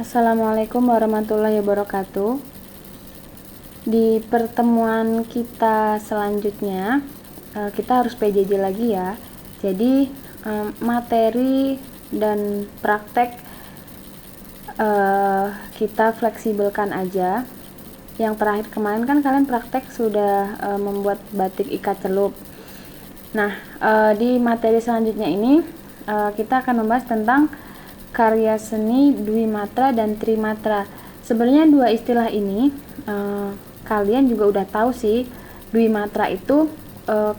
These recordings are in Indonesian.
Assalamualaikum warahmatullahi wabarakatuh. Di pertemuan kita selanjutnya, kita harus PJJ lagi ya. Jadi materi dan praktek kita fleksibelkan aja. Yang terakhir kemarin kan kalian praktek sudah membuat batik ikat celup. Nah, di materi selanjutnya ini kita akan membahas tentang karya seni dwimatra dan trimatra. Sebenarnya dua istilah ini kalian juga udah tahu sih. Dwimatra itu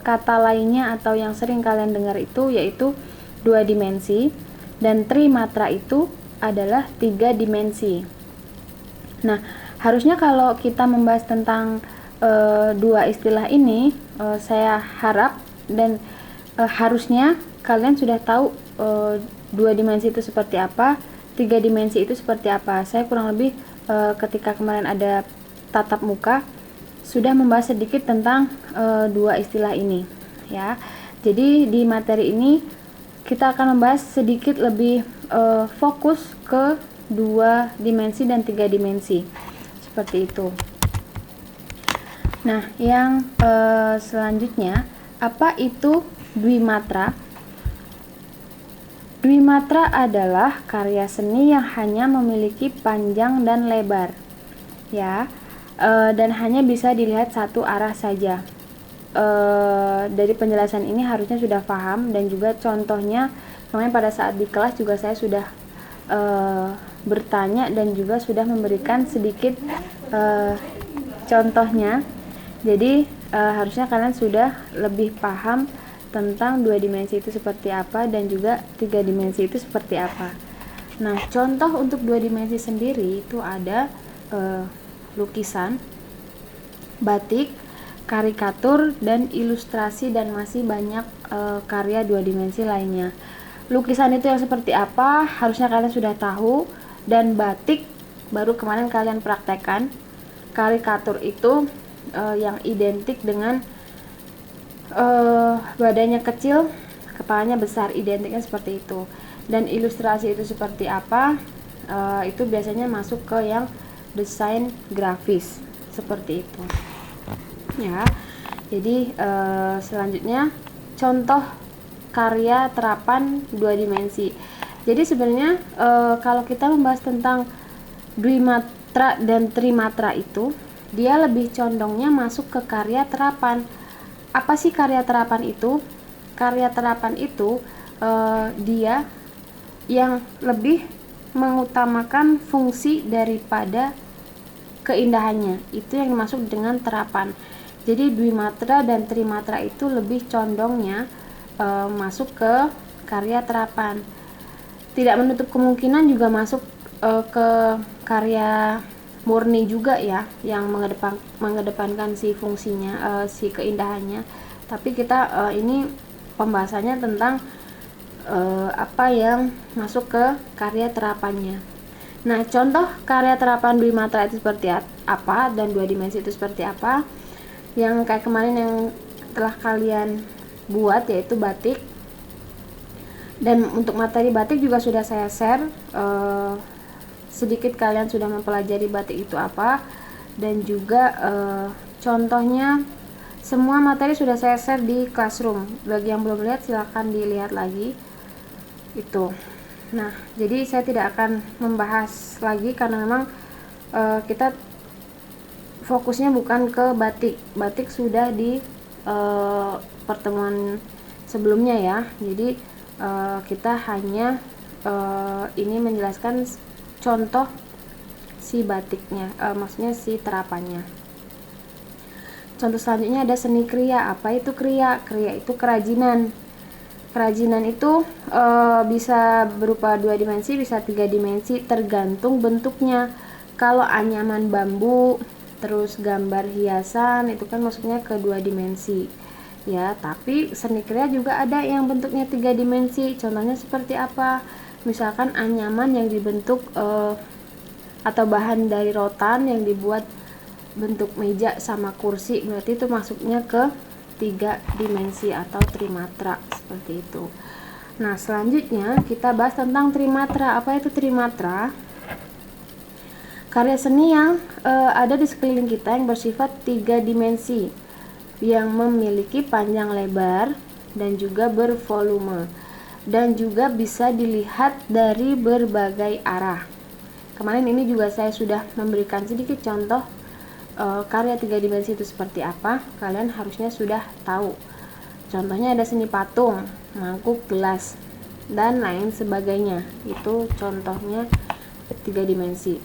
kata lainnya atau yang sering kalian dengar itu yaitu 2 dimensi, dan trimatra itu adalah 3 dimensi. Nah, harusnya kalau kita membahas tentang dua istilah ini, saya harap dan harusnya kalian sudah tahu 2 dimensi itu seperti apa, 3 dimensi itu seperti apa. Saya kurang lebih ketika kemarin ada tatap muka sudah membahas sedikit tentang dua istilah ini ya. Jadi di materi ini kita akan membahas sedikit lebih fokus ke 2 dimensi dan 3 dimensi seperti itu. Nah, yang selanjutnya, apa itu dwimatra? Dwimatra adalah karya seni yang hanya memiliki panjang dan lebar, ya, dan hanya bisa dilihat satu arah saja. Dari penjelasan ini harusnya sudah paham, dan juga contohnya kemarin pada saat di kelas juga saya sudah bertanya dan juga sudah memberikan sedikit contohnya. Jadi harusnya kalian sudah lebih paham tentang 2 dimensi itu seperti apa dan juga 3 dimensi itu seperti apa. Nah, contoh untuk 2 dimensi sendiri itu ada lukisan, batik, karikatur, dan ilustrasi, dan masih banyak karya 2 dimensi lainnya. Lukisan itu yang seperti apa harusnya kalian sudah tahu, dan batik baru kemarin kalian praktekkan. Karikatur itu yang identik dengan badannya kecil, kepalanya besar, identiknya seperti itu. Dan ilustrasi itu seperti apa, itu biasanya masuk ke yang desain grafis seperti itu ya. Jadi selanjutnya contoh karya terapan 2 dimensi. Jadi sebenarnya kalau kita membahas tentang dwimatra dan trimatra itu, dia lebih condongnya masuk ke karya terapan. Apa sih karya terapan itu? Karya terapan itu dia yang lebih mengutamakan fungsi daripada keindahannya. Itu yang dimaksud dengan terapan. Jadi dwimatra dan trimatra itu lebih condongnya masuk ke karya terapan. Tidak menutup kemungkinan juga masuk ke karya murni juga ya, yang mengedepankan si fungsinya, si keindahannya. Tapi kita ini pembahasannya tentang apa yang masuk ke karya terapannya. Nah, contoh karya terapan dwimatra itu seperti apa dan 2 dimensi itu seperti apa, yang kayak kemarin yang telah kalian buat yaitu batik. Dan untuk materi batik juga sudah saya share, sedikit kalian sudah mempelajari batik itu apa, dan juga contohnya semua materi sudah saya share di classroom. Bagi yang belum lihat silahkan dilihat lagi itu. Nah, jadi saya tidak akan membahas lagi karena memang kita fokusnya bukan ke batik. Batik sudah di pertemuan sebelumnya ya. Jadi kita hanya ini menjelaskan contoh si batiknya, maksudnya si terapannya. Contoh selanjutnya ada seni kriya. Apa itu kriya? Kriya itu kerajinan. Kerajinan itu bisa berupa 2 dimensi, bisa 3 dimensi, tergantung bentuknya. Kalau anyaman bambu, terus gambar hiasan, itu kan maksudnya ke 2 dimensi ya. Tapi seni kriya juga ada yang bentuknya 3 dimensi. Contohnya seperti apa? Misalkan anyaman yang dibentuk atau bahan dari rotan yang dibuat bentuk meja sama kursi, berarti itu masuknya ke 3 dimensi atau trimatra seperti itu. Nah, selanjutnya kita bahas tentang trimatra. Apa itu trimatra? karya seni yang ada di sekeliling kita yang bersifat 3 dimensi yang memiliki panjang lebar dan juga bervolume dan juga bisa dilihat dari berbagai arah. Kemarin ini juga saya sudah memberikan sedikit contoh karya 3 dimensi itu seperti apa. Kalian harusnya sudah tahu. Contohnya ada seni patung, mangkuk, gelas, dan lain sebagainya. Itu contohnya 3 dimensi.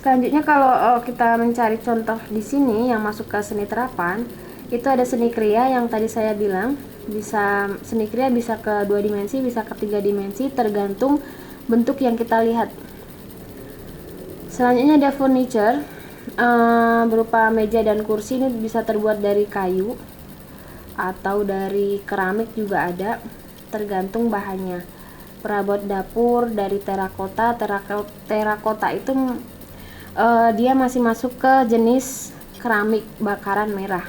Selanjutnya kalau kita mencari contoh di sini yang masuk ke seni terapan, itu ada seni kriya yang tadi saya bilang, bisa seni kriya bisa ke 2 dimensi, bisa ke 3 dimensi tergantung bentuk yang kita lihat. Selanjutnya ada furniture, berupa meja dan kursi. Ini bisa terbuat dari kayu atau dari keramik juga ada, tergantung bahannya. Perabot dapur dari terakota. Terakota itu dia masih masuk ke jenis keramik bakaran merah.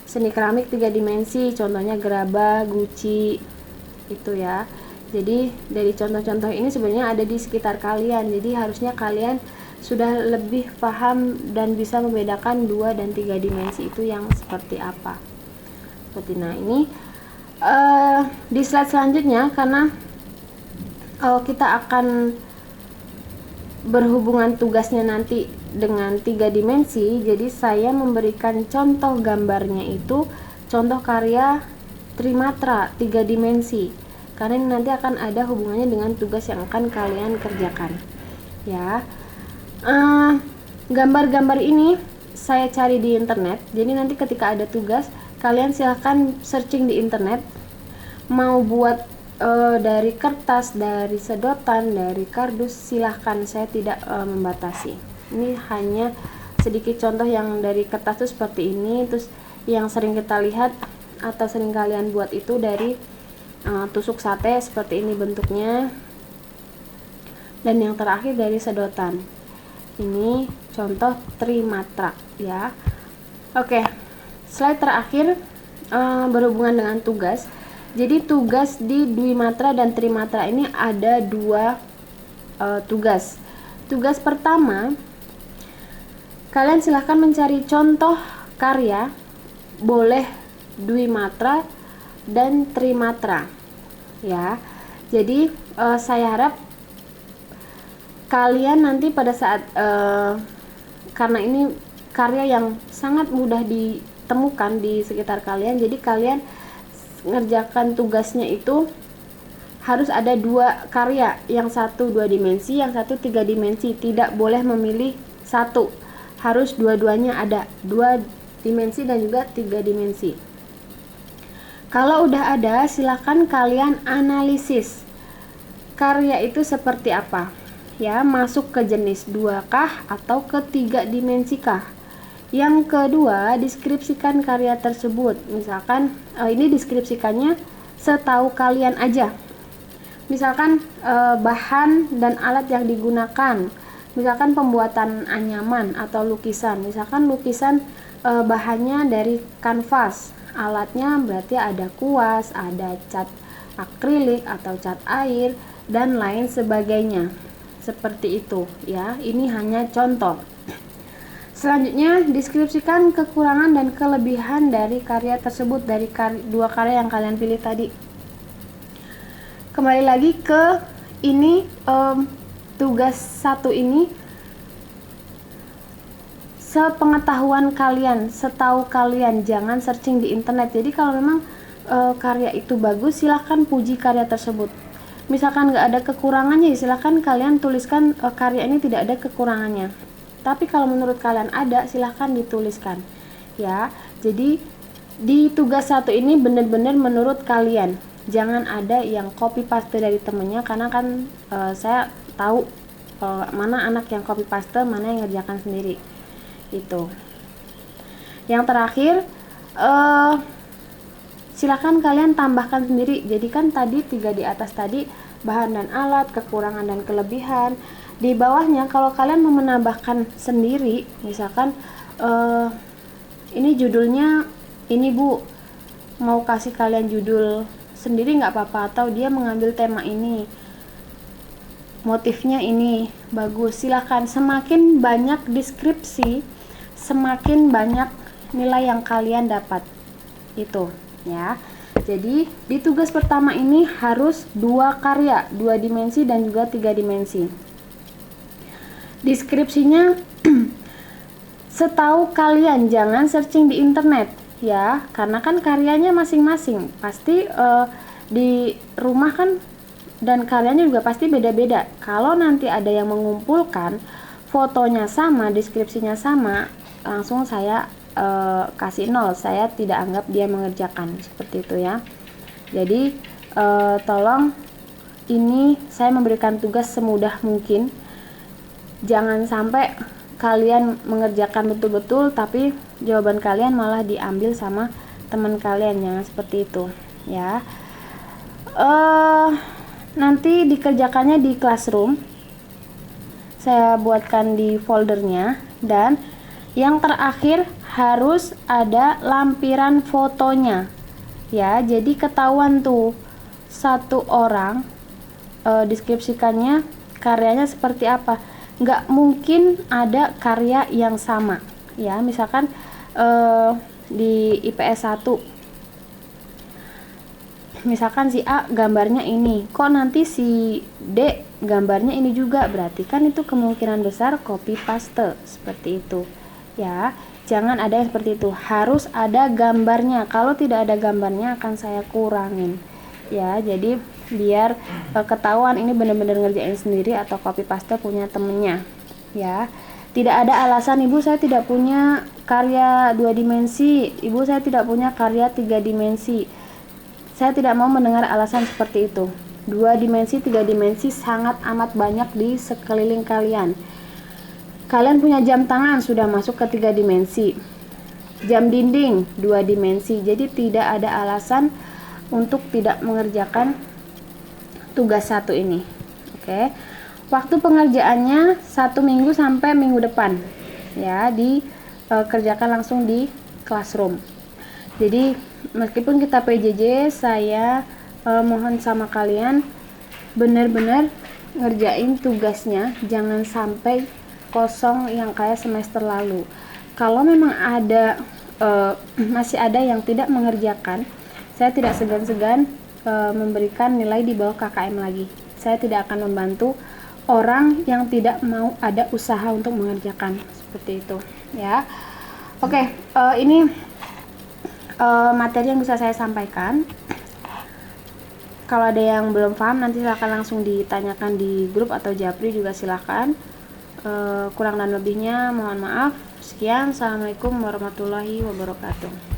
Seni keramik 3 dimensi, contohnya gerabah, guci, itu ya. Jadi dari contoh-contoh ini sebenarnya ada di sekitar kalian, jadi harusnya kalian sudah lebih paham dan bisa membedakan 2 dan 3 dimensi itu yang seperti apa. Seperti nah ini di slide selanjutnya, karena kita akan berhubungan tugasnya nanti dengan 3 dimensi, jadi saya memberikan contoh gambarnya itu contoh karya trimatra 3 dimensi, karena ini nanti akan ada hubungannya dengan tugas yang akan kalian kerjakan ya. Gambar-gambar ini saya cari di internet, jadi nanti ketika ada tugas kalian silahkan searching di internet, mau buat dari kertas, dari sedotan, dari kardus, silahkan, saya tidak membatasi. Ini hanya sedikit contoh yang dari kertas itu seperti ini. Terus yang sering kita lihat atau sering kalian buat itu dari tusuk sate, seperti ini bentuknya. Dan yang terakhir dari sedotan. Ini contoh trimatra ya. Oke, slide terakhir berhubungan dengan tugas. Jadi tugas di dwimatra dan trimatra ini ada 2 tugas. Tugas pertama, kalian silahkan mencari contoh karya, boleh dwimatra dan trimatra ya. Jadi saya harap kalian nanti pada saat karena ini karya yang sangat mudah ditemukan di sekitar kalian, jadi kalian ngerjakan tugasnya itu harus ada 2 karya, yang satu 2 dimensi, yang satu 3 dimensi, tidak boleh memilih satu, harus dua-duanya ada, 2 dimensi dan juga 3 dimensi. Kalau udah ada, silakan kalian analisis karya itu seperti apa ya, masuk ke jenis 2 kah atau ke 3 dimensi kah. Yang kedua, deskripsikan karya tersebut. Misalkan ini deskripsikannya setahu kalian aja. Misalkan bahan dan alat yang digunakan, misalkan pembuatan anyaman atau lukisan. Misalkan lukisan bahannya dari kanvas, alatnya berarti ada kuas, ada cat akrilik atau cat air dan lain sebagainya. Seperti itu ya. Ini hanya contoh. Selanjutnya, deskripsikan kekurangan dan kelebihan dari karya tersebut, dari 2 karya yang kalian pilih tadi. Kembali lagi ke ini, tugas 1 ini sepengetahuan kalian, setahu kalian, jangan searching di internet. Jadi kalau memang karya itu bagus, silahkan puji karya tersebut. Misalkan nggak ada kekurangannya, silahkan kalian tuliskan karya ini tidak ada kekurangannya. Tapi kalau menurut kalian ada, silahkan dituliskan ya. Jadi di tugas 1 ini benar-benar menurut kalian, jangan ada yang copy paste dari temennya, karena kan saya tahu mana anak yang copy paste, mana yang ngerjakan sendiri. Itu. Yang terakhir, silakan kalian tambahkan sendiri. Jadi kan tadi 3 di atas tadi bahan dan alat, kekurangan dan kelebihan. Di bawahnya kalau kalian mau menambahkan sendiri, misalkan ini judulnya ini Bu, mau kasih kalian judul sendiri nggak apa-apa, atau dia mengambil tema ini. motifnya ini bagus, silahkan. Semakin banyak deskripsi, semakin banyak nilai yang kalian dapat, itu ya. Jadi di tugas pertama ini harus 2 karya, 2 dimensi dan juga 3 dimensi. Deskripsinya setahu kalian jangan searching di internet ya, karena kan karyanya masing-masing pasti di rumah kan, dan karyanya juga pasti beda-beda. Kalau nanti ada yang mengumpulkan fotonya sama, deskripsinya sama, langsung saya kasih 0, saya tidak anggap dia mengerjakan, seperti itu ya. Jadi tolong, ini saya memberikan tugas semudah mungkin, jangan sampai kalian mengerjakan betul-betul tapi jawaban kalian malah diambil sama teman kalian, jangan seperti itu ya. Nanti dikerjakannya di Classroom, saya buatkan di foldernya, dan yang terakhir harus ada lampiran fotonya ya. Jadi ketahuan tuh satu orang deskripsikannya karyanya seperti apa. Nggak mungkin ada karya yang sama ya. Misalkan di IPS 1, misalkan si A gambarnya ini, kok nanti si D gambarnya ini juga, berarti kan itu kemungkinan besar copy paste, seperti itu ya. Jangan ada yang seperti itu, harus ada gambarnya. Kalau tidak ada gambarnya akan saya kurangin ya. Jadi biar ketahuan ini benar-benar ngerjain sendiri atau copy paste punya temennya ya. Tidak ada alasan, ibu saya tidak punya karya 2 dimensi, ibu saya tidak punya karya 3 dimensi. Saya tidak mau mendengar alasan seperti itu. 2 dimensi, 3 dimensi sangat amat banyak di sekeliling kalian. Kalian punya jam tangan sudah masuk ke 3 dimensi, jam dinding 2 dimensi. Jadi tidak ada alasan untuk tidak mengerjakan tugas 1 ini. Oke. Waktu pengerjaannya 1 minggu sampai minggu depan ya, dikerjakan langsung di Classroom. Jadi meskipun kita PJJ, saya mohon sama kalian benar-benar ngerjain tugasnya, jangan sampai kosong yang kayak semester lalu. Kalau memang ada masih ada yang tidak mengerjakan, saya tidak segan-segan memberikan nilai di bawah KKM lagi. Saya tidak akan membantu orang yang tidak mau ada usaha untuk mengerjakan, seperti itu ya. Oke, ini materi yang bisa saya sampaikan. Kalau ada yang belum paham nanti silahkan langsung ditanyakan di grup atau japri juga silahkan. Kurang dan lebihnya mohon maaf. Sekian, assalamualaikum warahmatullahi wabarakatuh.